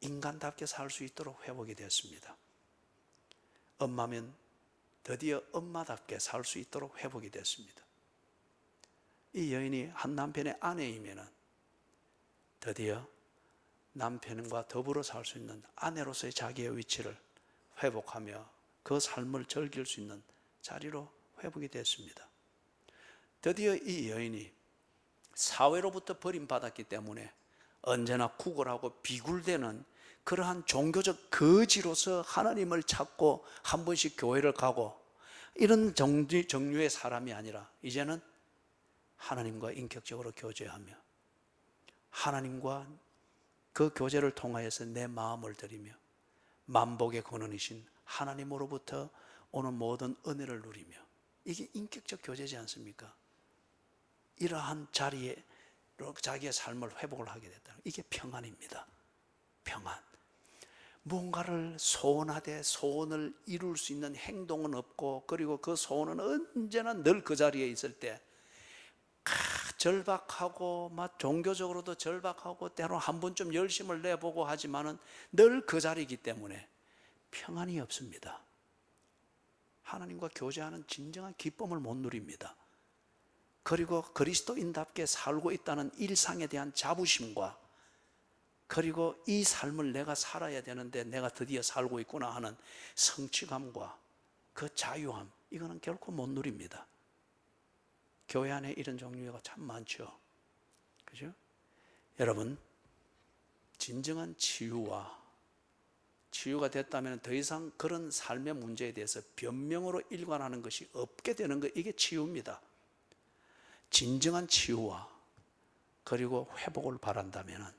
인간답게 살 수 있도록 회복이 되었습니다. 엄마면 드디어 엄마답게 살 수 있도록 회복이 됐습니다. 이 여인이 한 남편의 아내이면 드디어 남편과 더불어 살 수 있는 아내로서의 자기의 위치를 회복하며 그 삶을 즐길 수 있는 자리로 회복이 됐습니다. 드디어 이 여인이 사회로부터 버림받았기 때문에 언제나 구걸하고 비굴대는 그러한 종교적 거지로서 하나님을 찾고 한 번씩 교회를 가고 이런 종류의 사람이 아니라 이제는 하나님과 인격적으로 교제하며 하나님과 그 교제를 통하여서 내 마음을 드리며 만복의 근원이신 하나님으로부터 오는 모든 은혜를 누리며, 이게 인격적 교제지 않습니까? 이러한 자리에 자기의 삶을 회복을 하게 됐다. 이게 평안입니다. 평안. 무언가를 소원하되 소원을 이룰 수 있는 행동은 없고, 그리고 그 소원은 언제나 늘 그 자리에 있을 때 절박하고 막 종교적으로도 절박하고 때로 한 번쯤 열심을 내보고 하지만은 늘 그 자리이기 때문에 평안이 없습니다. 하나님과 교제하는 진정한 기쁨을 못 누립니다. 그리고 그리스도인답게 살고 있다는 일상에 대한 자부심과, 그리고 이 삶을 내가 살아야 되는데 내가 드디어 살고 있구나 하는 성취감과 그 자유함, 이거는 결코 못 누립니다. 교회 안에 이런 종류가 참 많죠. 그죠? 여러분, 진정한 치유가 됐다면 더 이상 그런 삶의 문제에 대해서 변명으로 일관하는 것이 없게 되는 것, 이게 치유입니다. 진정한 치유와 그리고 회복을 바란다면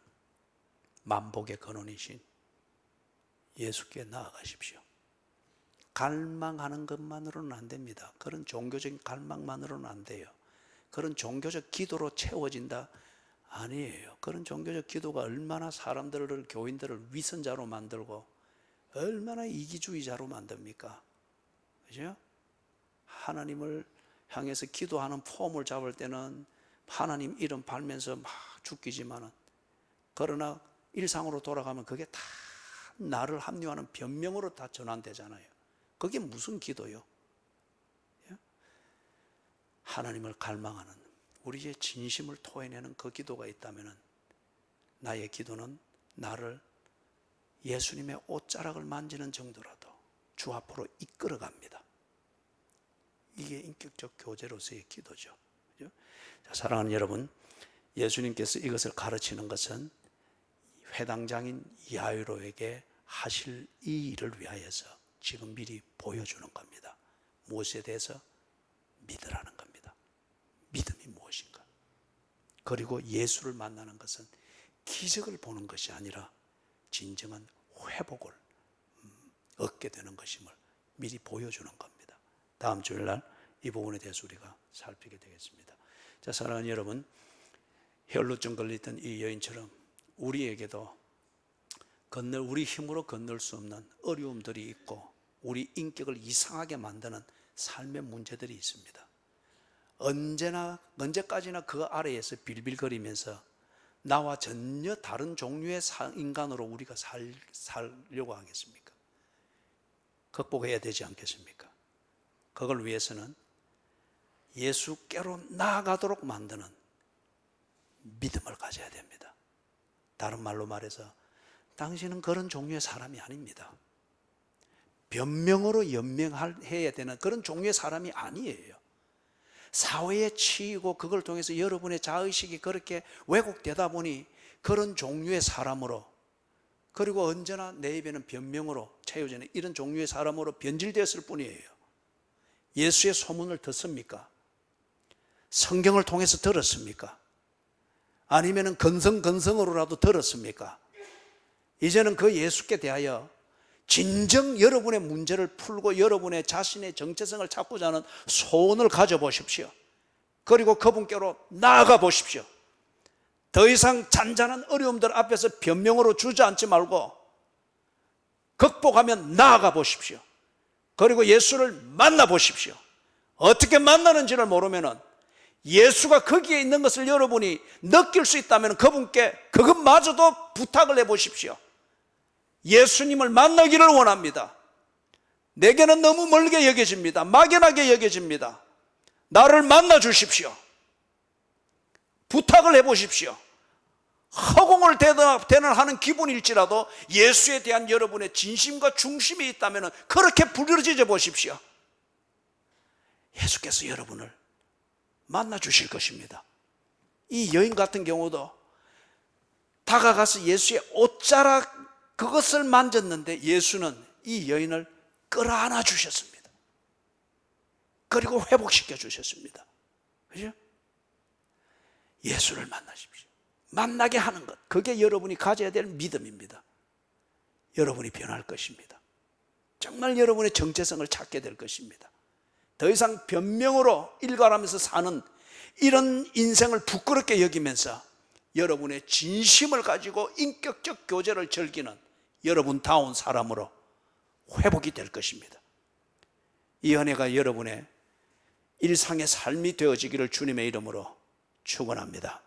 만복의 근원이신 예수께 나아가십시오. 갈망하는 것만으로는 안 됩니다. 그런 종교적인 갈망만으로는 안 돼요. 그런 종교적 기도로 채워진다? 아니에요. 그런 종교적 기도가 얼마나 사람들을, 교인들을 위선자로 만들고 얼마나 이기주의자로 만듭니까? 그죠? 하나님을 향해서 기도하는 폼을 잡을 때는 하나님 이름 팔면서 막 죽기지만은, 그러나 일상으로 돌아가면 그게 다 나를 합리화하는 변명으로 다 전환되잖아요. 그게 무슨 기도요? 하나님을 갈망하는 우리의 진심을 토해내는 그 기도가 있다면 나의 기도는 나를 예수님의 옷자락을 만지는 정도라도 주 앞으로 이끌어갑니다. 이게 인격적 교제로서의 기도죠. 그렇죠? 자, 사랑하는 여러분, 예수님께서 이것을 가르치는 것은 회당장인 야이로에게 하실 이 일을 위하여서 지금 미리 보여주는 겁니다. 무엇에 대해서? 믿으라는 겁니다. 믿음이 무엇인가? 그리고 예수를 만나는 것은 기적을 보는 것이 아니라 진정한 회복을 얻게 되는 것임을 미리 보여주는 겁니다. 다음 주일날 이 부분에 대해서 우리가 살피게 되겠습니다. 자, 사랑하는 여러분, 혈루증 걸렸던 이 여인처럼 우리에게도 우리 힘으로 건널 수 없는 어려움들이 있고 우리 인격을 이상하게 만드는 삶의 문제들이 있습니다. 언제까지나 그 아래에서 빌빌거리면서 나와 전혀 다른 종류의 인간으로 우리가 살려고 하겠습니까? 극복해야 되지 않겠습니까? 그걸 위해서는 예수께로 나아가도록 만드는 믿음을 가져야 됩니다. 다른 말로 말해서 당신은 그런 종류의 사람이 아닙니다. 변명으로 연명해야 되는 그런 종류의 사람이 아니에요. 사회에 치이고 그걸 통해서 여러분의 자의식이 그렇게 왜곡되다 보니 그런 종류의 사람으로, 그리고 언제나 내 입에는 변명으로 채워지는 이런 종류의 사람으로 변질되었을 뿐이에요. 예수의 소문을 듣습니까? 성경을 통해서 들었습니까? 아니면 건성으로라도 들었습니까? 이제는 그 예수께 대하여 진정 여러분의 문제를 풀고 여러분의 자신의 정체성을 찾고자 하는 소원을 가져보십시오. 그리고 그분께로 나아가 보십시오. 더 이상 잔잔한 어려움들 앞에서 변명으로 주저앉지 말고 극복하면 나아가 보십시오. 그리고 예수를 만나 보십시오. 어떻게 만나는지를 모르면 예수가 거기에 있는 것을 여러분이 느낄 수 있다면 그분께 그것마저도 부탁을 해보십시오. 예수님을 만나기를 원합니다. 내게는 너무 멀게 여겨집니다. 막연하게 여겨집니다. 나를 만나 주십시오. 부탁을 해보십시오. 허공을 대하는 기분일지라도 예수에 대한 여러분의 진심과 중심이 있다면 그렇게 부르짖어 보십시오. 예수께서 여러분을 만나 주실 것입니다. 이 여인 같은 경우도 다가가서 예수의 옷자락 그것을 만졌는데 예수는 이 여인을 끌어안아 주셨습니다. 그리고 회복시켜 주셨습니다. 그죠? 예수를 만나십시오. 만나게 하는 것, 그게 여러분이 가져야 될 믿음입니다. 여러분이 변할 것입니다. 정말 여러분의 정체성을 찾게 될 것입니다. 더 이상 변명으로 일관하면서 사는 이런 인생을 부끄럽게 여기면서 여러분의 진심을 가지고 인격적 교제를 즐기는 여러분다운 사람으로 회복이 될 것입니다. 이 은혜가 여러분의 일상의 삶이 되어지기를 주님의 이름으로 축원합니다.